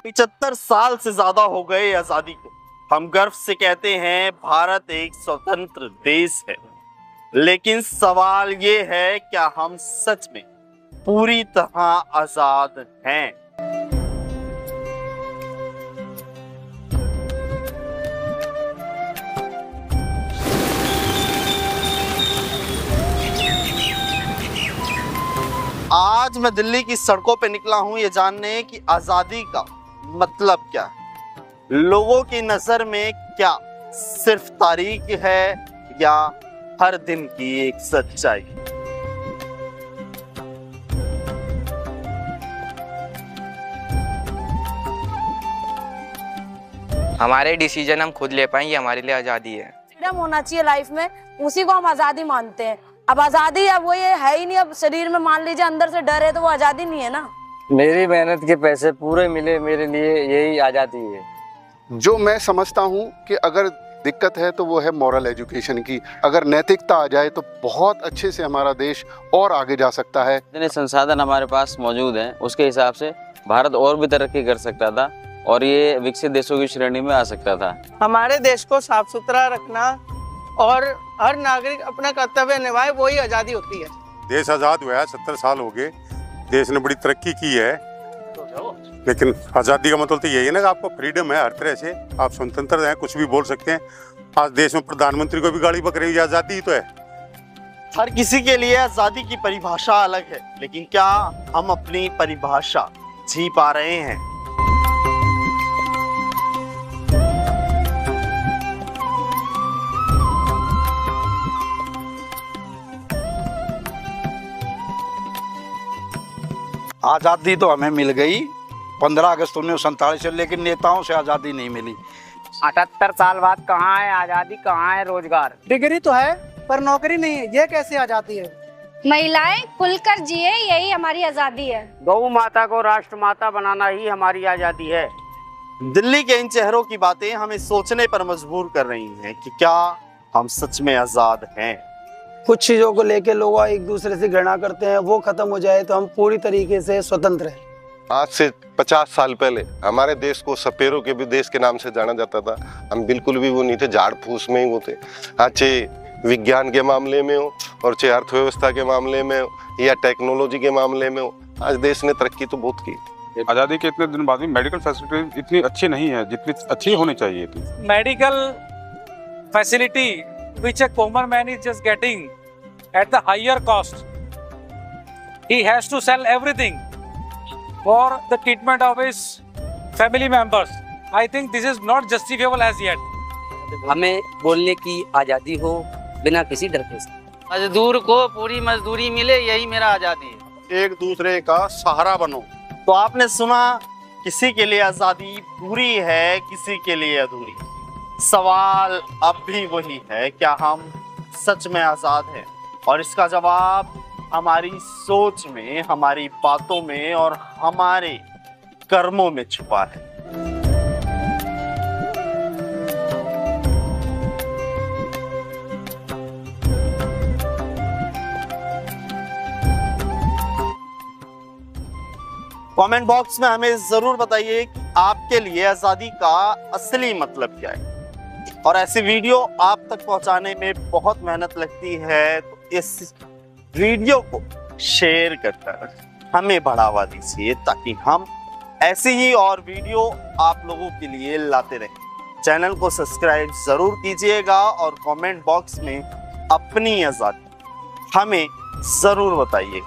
75 साल से ज्यादा हो गए आजादी को। हम गर्व से कहते हैं भारत एक स्वतंत्र देश है, लेकिन सवाल ये है क्या हम सच में पूरी तरह आजाद हैं? आज मैं दिल्ली की सड़कों पे निकला हूं ये जानने कि आजादी का मतलब क्या है। लोगों की नजर में क्या सिर्फ तारीख है या हर दिन की एक सच्चाई? हमारे डिसीजन हम खुद ले पाएं, ये हमारे लिए आजादी है। फ्रीडम होना चाहिए लाइफ में, उसी को हम आजादी मानते हैं। अब आजादी अब वो ये है ही नहीं। अब शरीर में मान लीजिए अंदर से डर है तो वो आजादी नहीं है ना। मेरी मेहनत के पैसे पूरे मिले, मेरे लिए यही आजादी है। जो मैं समझता हूँ कि अगर दिक्कत है तो वो है मॉरल एजुकेशन की। अगर नैतिकता आ जाए तो बहुत अच्छे से हमारा देश और आगे जा सकता है। जितने संसाधन हमारे पास मौजूद हैं उसके हिसाब से भारत और भी तरक्की कर सकता था और ये विकसित देशों की श्रेणी में आ सकता था। हमारे देश को साफ सुथरा रखना और हर नागरिक अपना कर्तव्य निभाए, वही आजादी होती है। देश आजाद हुआ है, 70 साल हो गए, देश ने बड़ी तरक्की की है, लेकिन आजादी का मतलब तो यही है ना कि आपको फ्रीडम है, हर तरह से आप स्वतंत्र हैं, कुछ भी बोल सकते हैं। आज देश में प्रधानमंत्री को भी गाड़ी पकड़ी हुई, आजादी तो है। हर किसी के लिए आजादी की परिभाषा अलग है, लेकिन क्या हम अपनी परिभाषा जी पा रहे हैं? आज़ादी तो हमें मिल गई 15 अगस्त 1947 से, लेकिन नेताओं से आज़ादी नहीं मिली। 78 साल बाद कहाँ है आज़ादी, कहाँ है रोजगार? डिग्री तो है पर नौकरी नहीं है, ये कैसे आजादी है? महिलाएं खुलकर जिए, यही हमारी आजादी है। गौ माता को राष्ट्रमाता बनाना ही हमारी आजादी है। दिल्ली के इन चेहरों की बातें हमें सोचने पर मजबूर कर रही हैं कि क्या हम सच में आजाद हैं? कुछ चीजों को लेके लोग एक दूसरे से घृणा करते हैं, वो खत्म हो जाए तो हम पूरी तरीके से स्वतंत्र हैं। आज से 50 साल पहले हमारे देश को सपेरों के भी देश के नाम से जाना जाता था। हम बिल्कुल भी वो नहीं थे, झाड़ फूस में ही वो थे। आज चाहे विज्ञान के मामले में हो और चाहे अर्थव्यवस्था के मामले में हो या टेक्नोलॉजी के मामले में हो, आज देश ने तरक्की तो बहुत की। आजादी के इतने दिन बाद भी मेडिकल फैसिलिटी इतनी अच्छी नहीं है जितनी अच्छी होनी चाहिए थी। Medical facility which a common man is just getting at the higher cost. He has to sell everything for the treatment of his family members. I think this is not justifiable as yet. हमें बोलने की आज़ादी हो बिना किसी डर के। मजदूर को पूरी मजदूरी मिले, यही मेरा आज़ादी है। एक दूसरे का सहारा बनो। तो आपने सुना, किसी के लिए आज़ादी पूरी है, किसी के लिए अधूरी। सवाल अब भी वही है, क्या हम सच में आजाद हैं? और इसका जवाब हमारी सोच में, हमारी बातों में और हमारे कर्मों में छुपा है। कमेंट बॉक्स में हमें जरूर बताइए कि आपके लिए आजादी का असली मतलब क्या है। और ऐसी वीडियो आप तक पहुंचाने में बहुत मेहनत लगती है, तो इस वीडियो को शेयर कर हमें बढ़ावा दीजिए ताकि हम ऐसी ही और वीडियो आप लोगों के लिए लाते रहें। चैनल को सब्सक्राइब जरूर कीजिएगा और कमेंट बॉक्स में अपनी आजादी हमें जरूर बताइए।